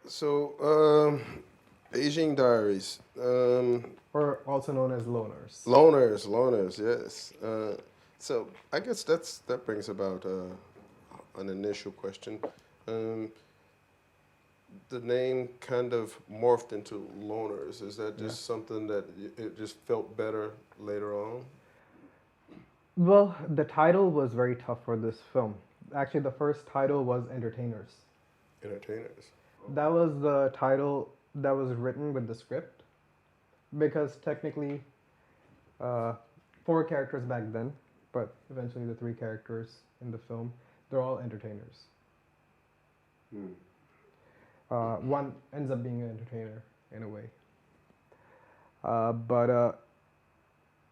So, Beijing Diaries. or also known as loners. Loners, yes. So I guess that brings about an initial question. Um, the name kind of morphed into loners. Is that Yeah. just something that it just felt better later on? Well, the title was very tough for this film. Actually, the first title was Entertainers. Entertainers. That was the title that was written with the script because technically, uh, four characters back then, but eventually the three characters in the film, they're all entertainers. Hmm. One ends up being an entertainer in a way. But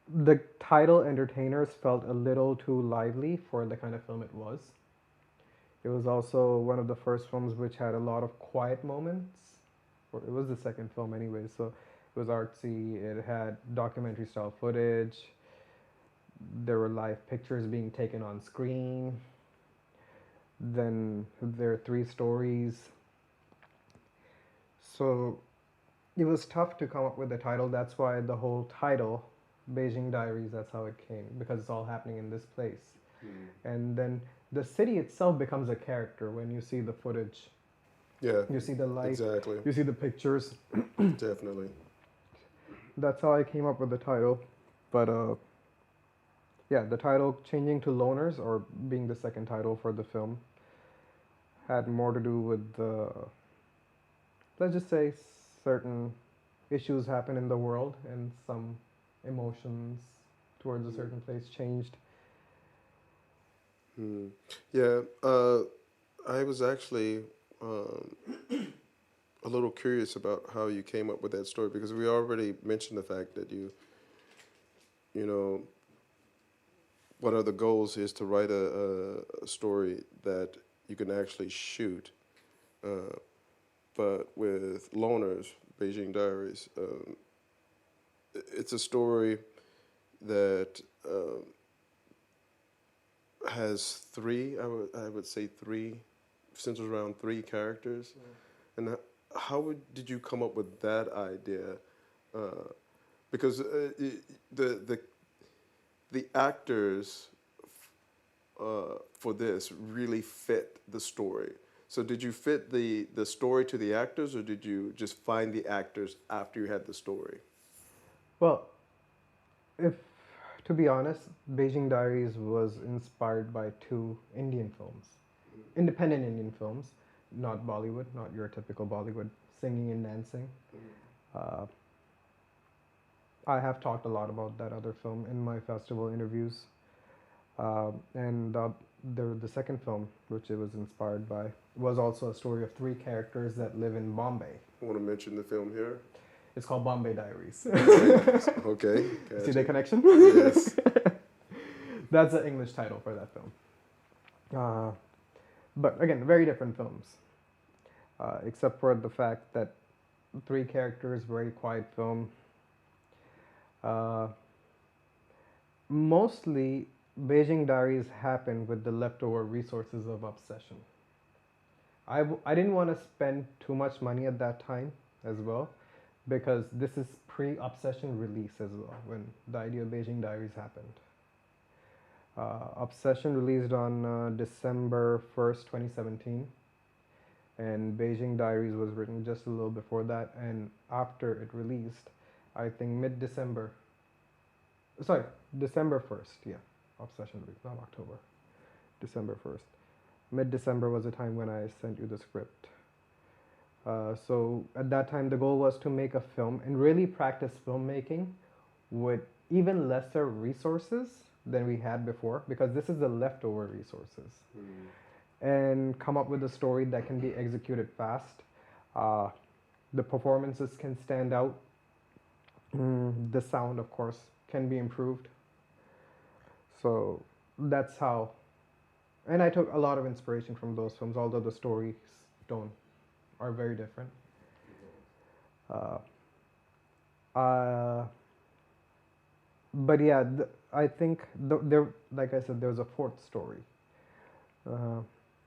the title Entertainers felt a little too lively for the kind of film it was. It was also one of the first films which had a lot of quiet moments. Or it was the second film anyway, so it was artsy. It had documentary style footage. There were live pictures being taken on screen. Then there are three stories. So it was tough to come up with a title. That's why the whole title, Beijing Diaries, that's how it came, because it's all happening in this place. Hmm. And then the city itself becomes a character when you see the footage. Yeah, You see the light, exactly. you see the pictures. Definitely. That's how I came up with the title. But yeah, the title changing to Loners, or being the second title for the film, had more to do with let's just say, certain issues happen in the world and some emotions towards a certain place changed. Hmm. Yeah, I was actually um, a little curious about how you came up with that story because we already mentioned the fact that you know, one of the goals is to write a story that you can actually shoot. Uh, but with Loners, Beijing Diaries, it's a story that has three, I would say three, centers around three characters. And did you come up with that idea? Uh, because the the actors for this really fit the story. So did you fit the story to the actors, or did you just find the actors after you had the story? Well, if to be honest, Beijing Diaries was inspired by two Indian films, independent Indian films, not Bollywood, not your typical Bollywood singing and dancing. Uh, I have talked a lot about that other film in my festival interviews. And the second film, which it was inspired by, was also a story of three characters that live in Bombay. I want to mention the film here. It's called Bombay Diaries. Okay, See the gotcha. connection? Yes. That's the English title for that film. Uh, but again, very different films, except for the fact that three characters, very quiet film. Uh, Mostly, Beijing Diaries happened with the leftover resources of Obsession. I didn't want to spend too much money at that time as well, because this is pre-Obsession release as well when the idea of Beijing Diaries happened. Obsession released on December 1st, 2017, and Beijing Diaries was written just a little before that. And after it released, I think mid-December, sorry, December 1st, yeah, Obsession released, not October, December 1st. Mid-December was the time when I sent you the script. So at that time, the goal was to make a film and really practice filmmaking with even lesser resources than we had before, because this is the leftover resources, and come up with a story that can be executed fast. Uh, the performances can stand out. The sound, of course, can be improved. So that's how. And I took a lot of inspiration from those films, although the stories don't are very different. Uh, uh, but yeah, I think there, like I said, there was a fourth story, uh,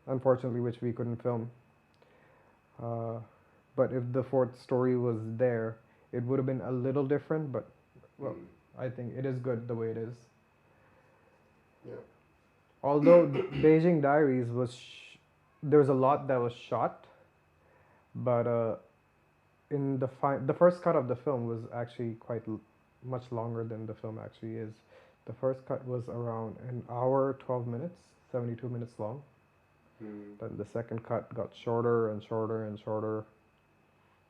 unfortunately, which we couldn't film. Uh, But if the fourth story was there, it would have been a little different. But well, I think it is good the way it is. Yeah. Although Beijing Diaries there was a lot that was shot, but in the first cut of the film was actually much longer than the film actually is. The first cut was around an hour 12 minutes, 72 minutes long. Then the second cut got shorter and shorter and shorter,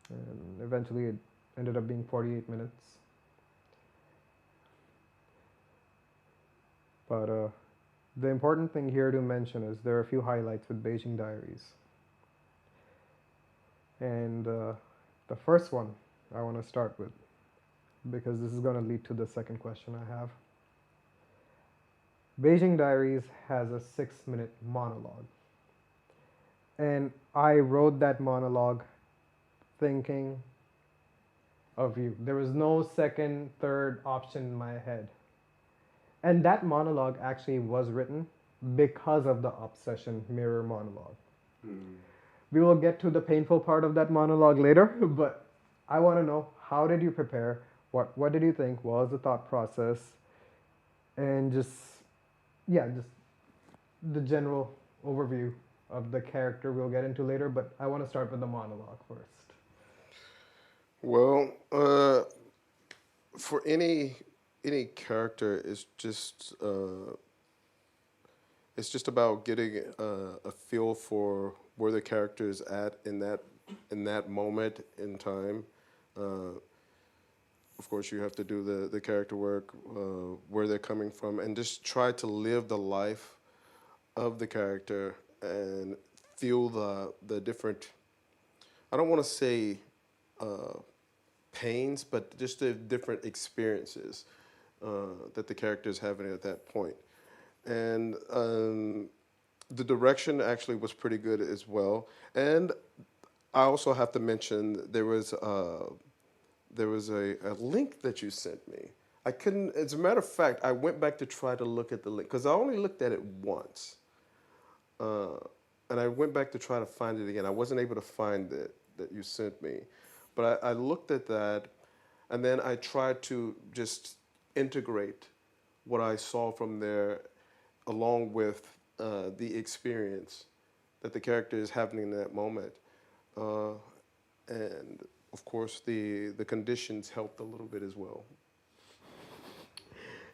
and eventually it ended up being 48 minutes. But the important thing here to mention is there are a few highlights with Beijing Diaries. And the first one I want to start with, because this is going to lead to the second question I have. Beijing Diaries has a 6-minute monologue. And I wrote that monologue thinking of you. There was no second, third option in my head. And that monologue actually was written because of the obsession mirror monologue. We will get to the painful part of that monologue later, but I want to know, how did you prepare? What did you think? What was the thought process? And just the general overview of the character we'll get into later, but I want to start with the monologue first. Well, for any character, it's just about getting a feel for where the character is at in that moment in time. Of course, you have to do the character work, where they're coming from, and just try to live the life of the character and feel the different, I don't want to say pains, but just the different experiences that the character is having at that point. And the direction actually was pretty good as well. And I also have to mention there was a link that you sent me. I couldn't, as a matter of fact, I went back to try to look at the link because I only looked at it once. And I went back to try to find it again. I wasn't able to find it that you sent me. But I looked at that, and then I tried to just integrate what I saw from there along with the experience that the character is having in that moment. And, of course, the conditions helped a little bit as well.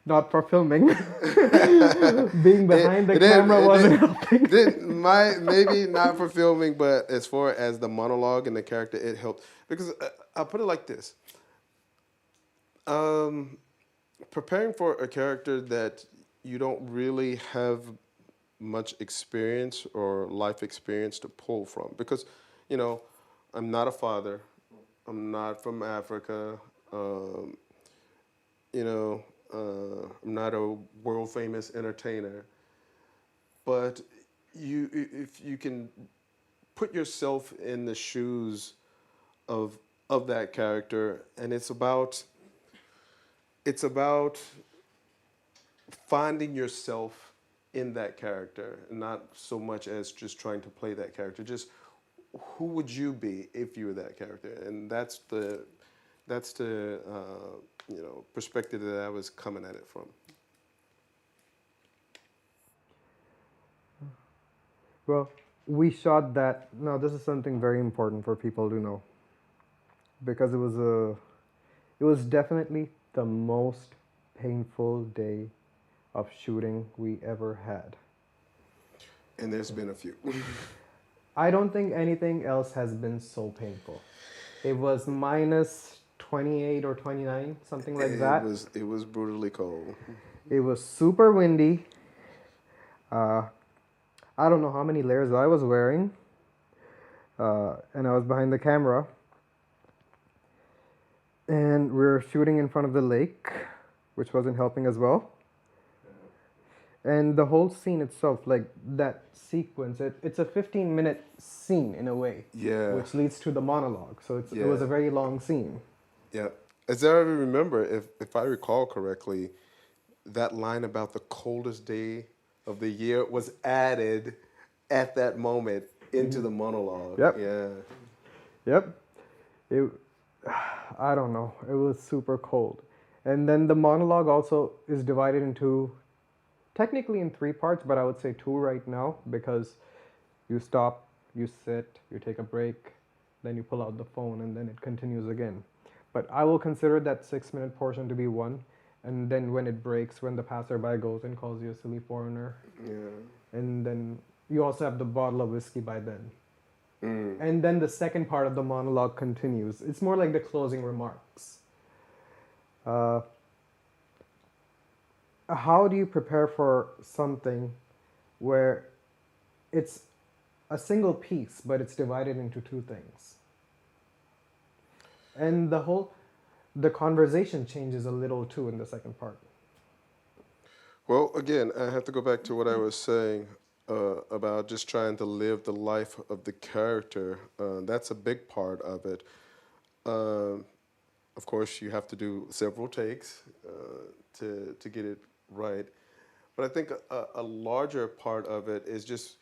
Not for filming. Being behind the camera wasn't helping. Maybe not for filming, but as far as the monologue and the character, it helped. Because I'll put it like this. Preparing for a character that you don't really have much experience or life experience to pull from. Because, I'm not a father. I'm not from Africa. I'm not a world famous entertainer, but if you can put yourself in the shoes of that character, and it's about finding yourself in that character, and not so much as just trying to play that character. Just who would you be if you were that character, and that's the perspective that I was coming at it from. Well, we shot that. Now, this is something very important for people to know, because it was definitely the most painful day of shooting we ever had. And there's been a few. I don't think anything else has been so painful. It was minus 28 or 29, something like that. It was brutally cold. It was super windy. I don't know how many layers I was wearing. And I was behind the camera. And we were shooting in front of the lake, which wasn't helping as well. And the whole scene itself, like that sequence, it's a 15-minute scene in a way. Yeah. Which leads to the monologue. So it was a very long scene. Yeah. As I remember, if I recall correctly, that line about the coldest day of the year was added at that moment into the monologue. Yep. Yeah. Yep. It, I don't know. It was super cold. And then the monologue also is divided into technically in three parts, but I would say two right now because you stop, you sit, you take a break, then you pull out the phone, and then it continues again. But I will consider that 6 minute portion to be one. And then when it breaks, when the passerby goes and calls you a silly foreigner, Yeah. and then you also have the bottle of whiskey by then. Mm. And then the second part of the monologue continues. It's more like the closing remarks. Uh, how do you prepare for something where it's a single piece, but it's divided into two things? And the conversation changes a little too in the second part. Well, again, I have to go back to what I was saying about just trying to live the life of the character. That's a big part of it. Um, of course, you have to do several takes to get it right. But I think a larger part of it is just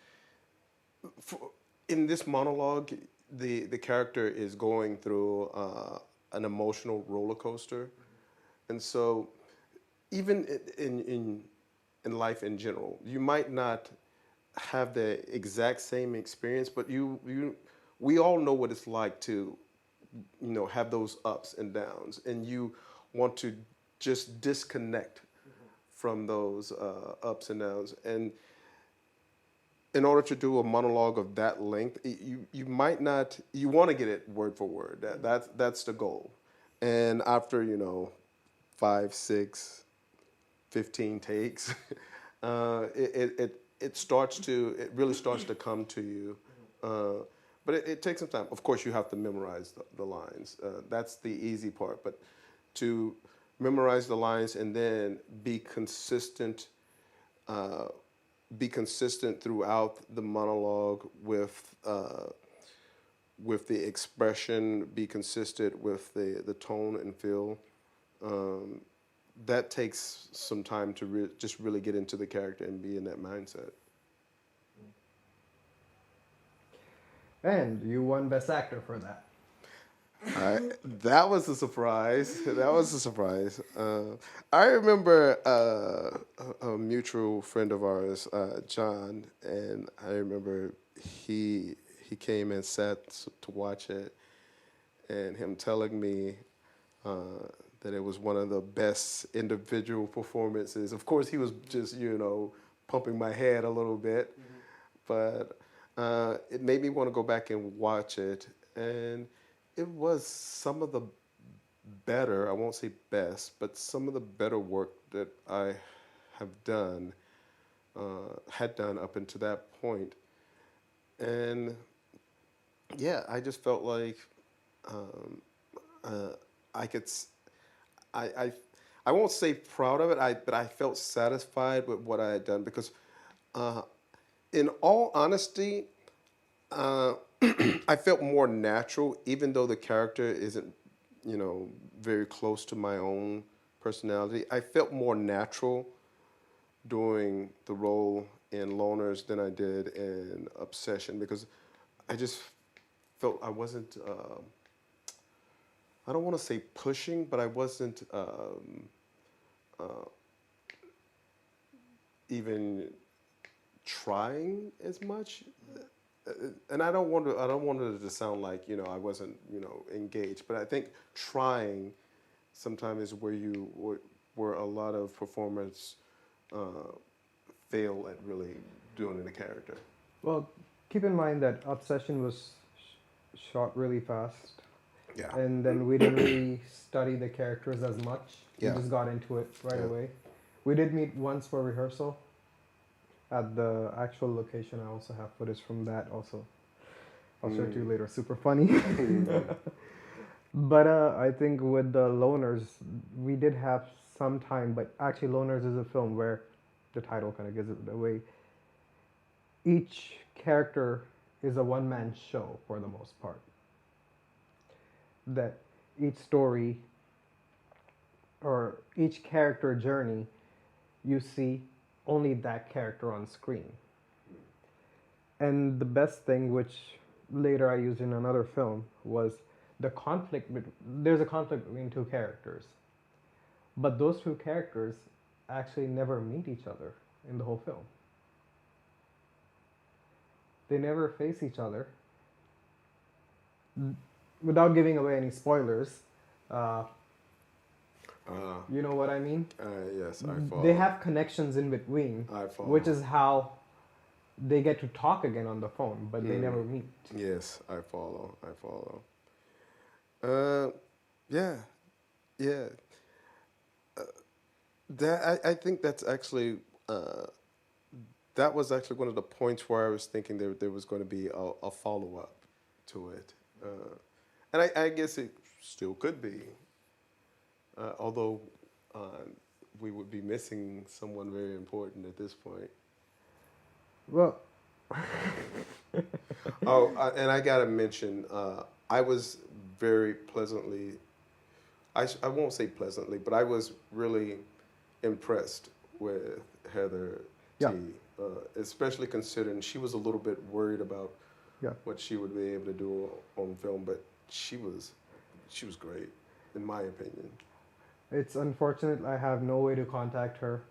for, in this monologue, the character is going through an emotional roller coaster, and so even in life in general, you might not have the exact same experience, but you we all know what it's like to have those ups and downs, and you want to just disconnect from those ups and downs. And in order to do a monologue of that length, you might not, you want to get it word for word. That's the goal. And after 5, 6, 15 takes, it really starts to come to you. But it takes some time. Of course, you have to memorize the lines. That's the easy part. But to memorize the lines and then uh, be consistent throughout the monologue with the expression, be consistent with the tone and feel. Um, that takes some time to just really get into the character and be in that mindset. And you won Best Actor for that. That was a surprise. That was a surprise. I remember a mutual friend of ours, John, and I remember he came and sat to watch it, and him telling me that it was one of the best individual performances. Of course, he was just pumping my head a little bit, but it made me want to go back and watch it, and it was some of the better, I won't say best, but some of the better work that I have done, had done up until that point. And yeah, I just felt like um, uh, I could, I, I, I won't say proud of it, but I felt satisfied with what I had done because, uh, in all honesty, uh, I felt more natural, even though the character isn't, very close to my own personality. I felt more natural doing the role in Loners than I did in Obsession because I just felt I wasn't. I don't want to say pushing, but I wasn't uh, even trying as much. And I don't want it to sound like I wasn't engaged, but I think trying sometimes is where a lot of performers uh, fail at really doing the character. Well, keep in mind that Obsession was shot really fast, Yeah. and then we didn't really study the characters as much. We Yeah. just got into it right Yeah. away. We did meet once for rehearsal at the actual location. I also have footage from that also. I'll show it to you Mm. later. Super funny. But I think with the Loners, we did have some time. But actually, Loners is a film where the title kind of gives it away. Each character is a one-man show for the most part. That each story or each character journey, you see only that character on screen. And the best thing, which later I used in another film, was there's a conflict between two characters, but those two characters actually never meet each other in the whole film. They never face each other. Without giving away any spoilers, uh, you know what I mean? Yes, I follow. They have connections in between, I follow. which is how they get to talk again on the phone, but they never meet. Yes, I follow. Yeah, yeah. I think that's actually that was actually one of the points where I was thinking there was going to be a follow up to it, and I guess it still could be, although we would be missing someone very important at this point. Well, And I gotta mention, I was very pleasantly, I won't say pleasantly, but I was really impressed with Heather Yeah. T, especially considering she was a little bit worried about yeah. what she would be able to do on film, but she was great, in my opinion. It's unfortunate I have no way to contact her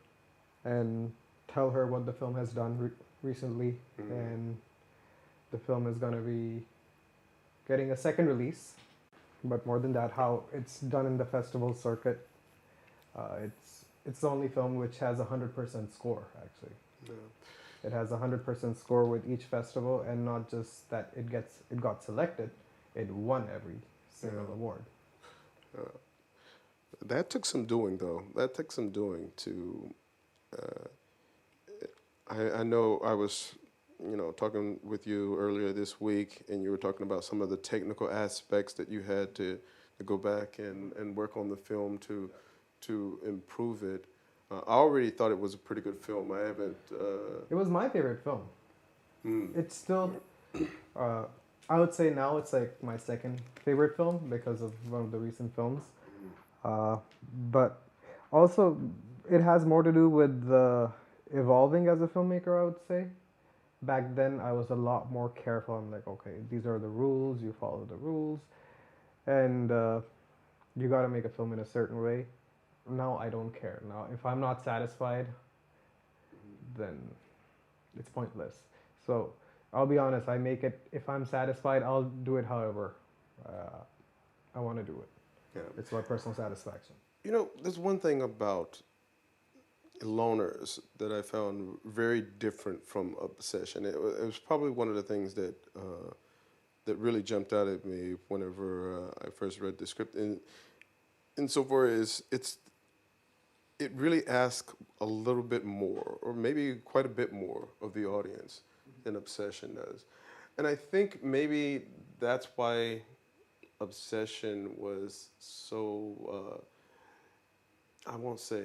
and tell her what the film has done recently, and the film is going to be getting a second release. But more than that, how it's done in the festival circuit, it's the only film which has 100% score, actually. Yeah. It has 100% score with each festival, and not just that it got selected, it won every single award. That took some doing, though. That took some doing to. I know I was, talking with you earlier this week, and you were talking about some of the technical aspects that you had to go back and work on the film to improve it. I already thought it was a pretty good film. I haven't. It was my favorite film. It's still, I would say now it's like my second favorite film because of one of the recent films. But also, it has more to do with evolving as a filmmaker, I would say. Back then, I was a lot more careful. I'm like, okay, these are the rules, you follow the rules, and you got to make a film in a certain way. Now, I don't care. Now, if I'm not satisfied, then it's pointless. So, I'll be honest, I make it, if I'm satisfied, I'll do it however I want to do it. Yeah. It's about personal satisfaction. There's one thing about Loners that I found very different from Obsession. It was probably one of the things that really jumped out at me whenever I first read the script. And insofar as it really asks a little bit more, or maybe quite a bit more, of the audience than Obsession does. And I think maybe that's why Obsession was so. I won't say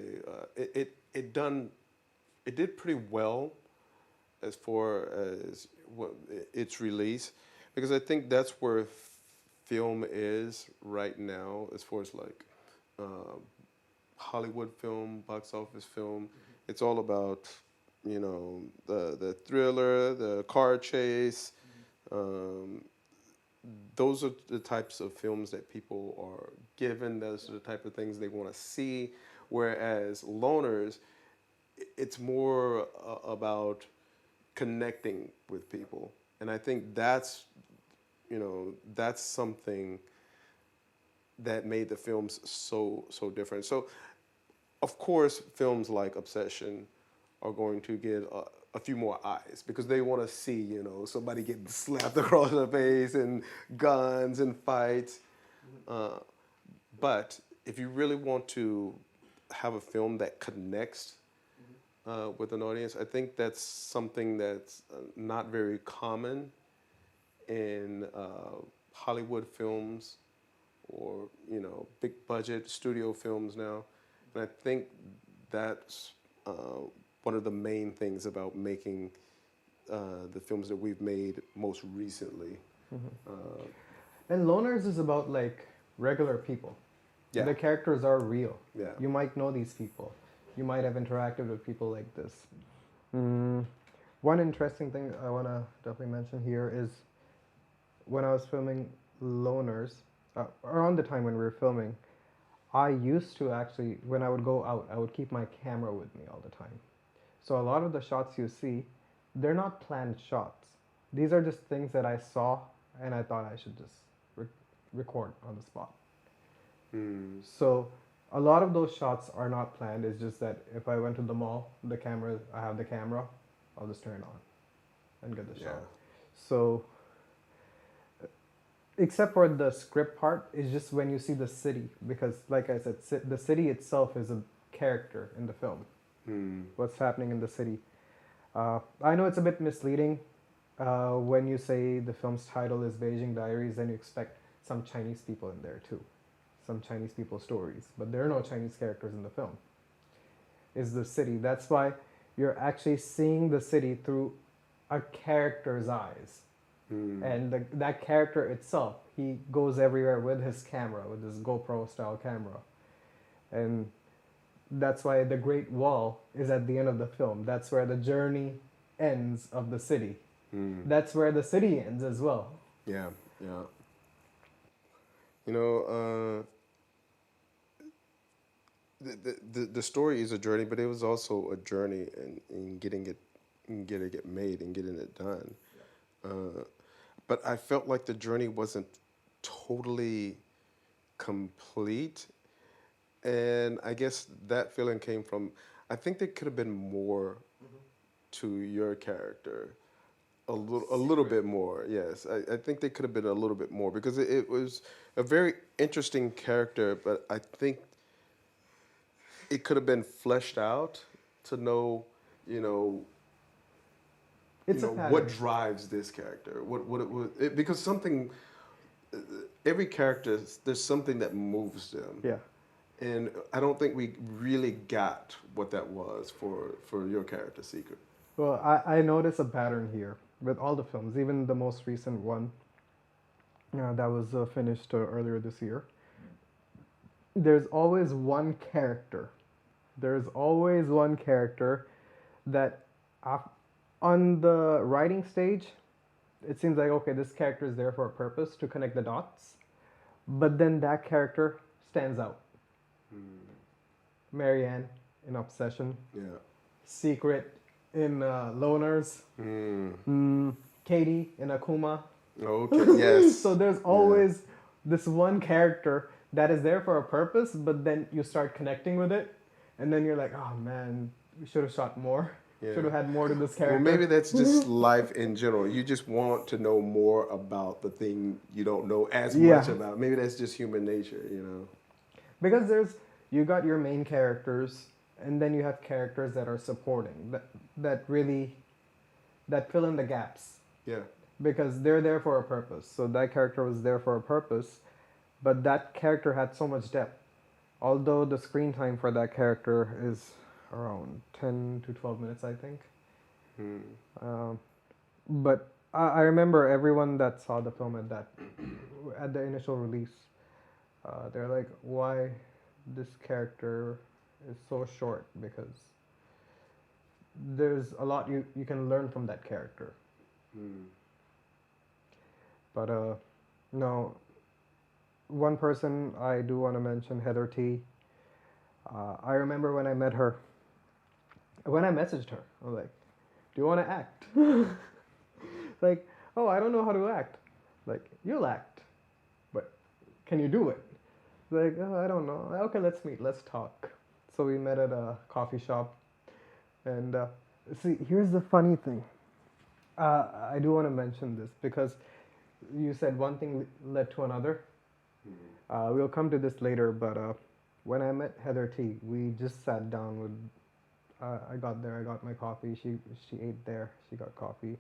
it did pretty well as far as its release, because I think that's where film is right now as far as like Hollywood film, box office film. It's all about the thriller, the car chase. Those are the types of films that people are given. Those are the type of things they want to see. Whereas Loners, it's more about connecting with people. And I think that's something that made the films so different. So, of course, films like Obsession are going to get a few more eyes because they want to see, somebody getting slapped across the face and guns and fights. But if you really want to have a film that connects with an audience, I think that's something that's not very common in Hollywood films or, big budget studio films now. And I think that's one of the main things about making the films that we've made most recently. And Loners is about like regular people. Yeah. The characters are real. Yeah. You might know these people. You might have interacted with people like this. One interesting thing I want to definitely mention here is when I was filming Loners, around the time when we were filming, I used to actually, when I would go out, I would keep my camera with me all the time. So a lot of the shots you see, they're not planned shots. These are just things that I saw and I thought I should just re- record on the spot. So a lot of those shots are not planned. It's just that if I went to the mall, I have the camera, I'll just turn it on and get the shot. So except for the script part, it's just when you see the city, because like I said, the city itself is a character in the film. What's happening in the city. I know it's a bit misleading when you say the film's title is Beijing Diaries, then you expect some Chinese people in there too, some Chinese people stories, but there are no Chinese characters in the film. It's the city. That's why you're actually seeing the city through a character's eyes. And that character itself, he goes everywhere with his camera, with his GoPro style camera. And that's why the Great Wall is at the end of the film. That's where the journey ends of the city. That's where the city ends as well. Yeah, yeah. You know, the story is a journey, but it was also a journey in getting it made and getting it done. But I felt like the journey wasn't totally complete, and I guess that feeling came from. I think there could have been more to your character, a little bit more. Yes, I think there could have been a little bit more because it was a very interesting character, but I think it could have been fleshed out to know, you know, It's you a know pattern. what drives this character, what it was, because something, every character, there's something that moves them. Yeah. And I don't think we really got what that was for your character, Secret. Well, I notice a pattern here with all the films, even the most recent one that was finished earlier this year. There's always one character. There's always one character that on the writing stage, it seems like, okay, this character is there for a purpose to connect the dots. But then that character stands out. Marianne in Obsession. Yeah. Secret in Loners. Katie in Akuma. Okay. Yes. So there's always this one character that is there for a purpose, but then you start connecting with it, and then you're like, oh man, we should have shot more. Yeah. Should have had more to this character. Well, maybe that's just life in general. You just want to know more about the thing you don't know as much about. Maybe that's just human nature, you know. Because you got your main characters, and then you have characters that are supporting, that fill in the gaps. Yeah. Because they're there for a purpose. So that character was there for a purpose, but that character had so much depth. Although the screen time for that character is around 10 to 12 minutes, I think. But I remember everyone that saw the film at the initial release, they're like, why this character is so short? Because there's a lot you can learn from that character. But no, one person I do want to mention, Heather T. I remember when I met her, when I messaged her, I was like, do you want to act? Like, oh, I don't know how to act. Like, you'll act, but can you do it? Like, oh, I don't know. Okay, let's meet, let's talk. So we met at a coffee shop, and see, here's the funny thing. I do want to mention this because you said one thing led to another. We'll come to this later, but when I met Heather T, we just sat down with. I got there. I got my coffee. She ate there. She got coffee.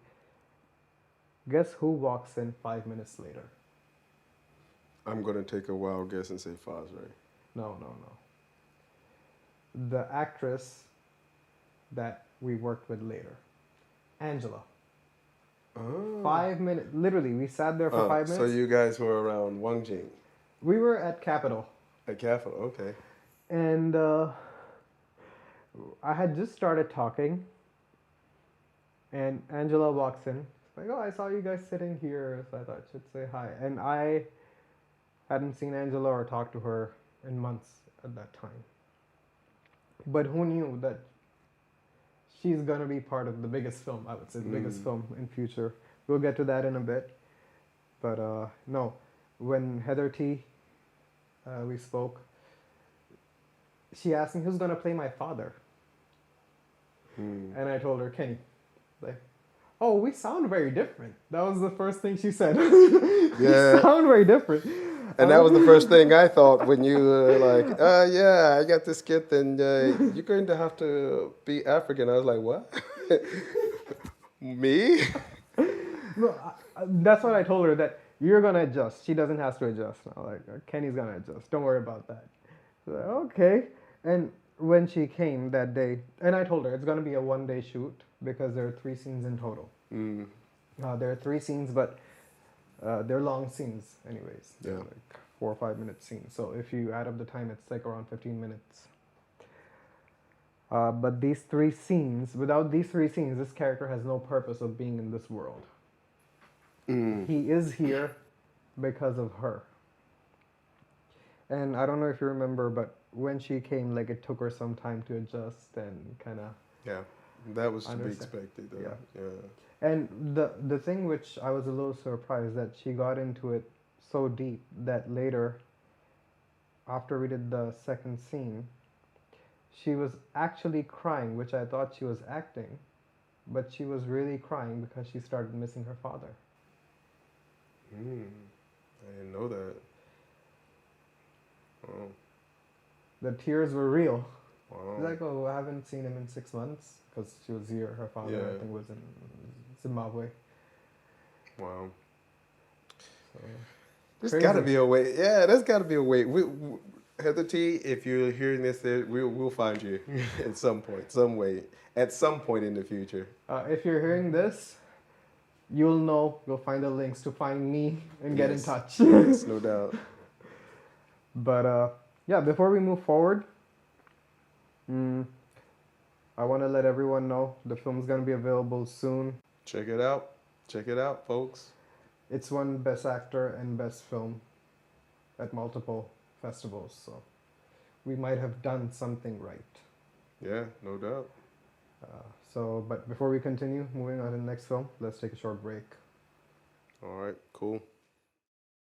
Guess who walks in 5 minutes later? I'm gonna take a wild guess and say Foz, right? No. The actress that we worked with later, Angela. Oh. 5 minutes. Literally, we sat there for 5 minutes. So you guys were around Wang Jing. We were at Capitol. At Capitol, okay. And I had just started talking, and Angela walks in. She's like, oh, I saw you guys sitting here, so I thought I should say hi. And I Hadn't seen Angela or talked to her in months at that time. But who knew that she's gonna be part of the biggest film? I would say the biggest film in future. We'll get to that in a bit. But no, when Heather T, we spoke, she asked me who's gonna play my father, and I told her Kenny. Like, oh, we sound very different. That was the first thing she said. Yeah. We sound very different. And that was the first thing I thought when you were like, yeah, I got this kid, and you're going to have to be African. I was like, what? Me? No, that's what I told her, that you're gonna adjust. She doesn't have to adjust now. Like, Kenny's gonna adjust. Don't worry about that. So, okay. And when she came that day, and I told her it's gonna be a 1-day shoot because there are 3 scenes in total. There are 3 scenes, but they're long scenes, anyways. They're like 4 or 5 minute scenes. So if you add up the time, it's like around 15 minutes. But these 3 scenes, without these 3 scenes, this character has no purpose of being in this world. He is here because of her. And I don't know if you remember, but when she came, like, it took her some time to adjust and kind of... Yeah, that was to be Understand. expected, though. Yeah. And the thing which I was a little surprised, that she got into it so deep that later, after we did the second scene, she was actually crying, which I thought she was acting, but she was really crying because she started missing her father. I didn't know that. Wow. The tears were real. Wow. She's like, oh, I haven't seen him in 6 months, because she was here. Her father, I think, was in Zimbabwe. Wow. So, there's got to be a way. Yeah, there's got to be a way. Heather T, if you're hearing this, we'll find you at some point, some way, at some point in the future. If you're hearing this, you'll know. You'll find the links to find me and get in touch. Yes, no doubt. But yeah, before we move forward, I want to let everyone know the film's going to be available soon. Check it out. Check it out, folks. It's won Best Actor and Best Film at multiple festivals, so we might have done something right. Yeah, no doubt. But before we continue, moving on to the next film, let's take a short break. All right, cool.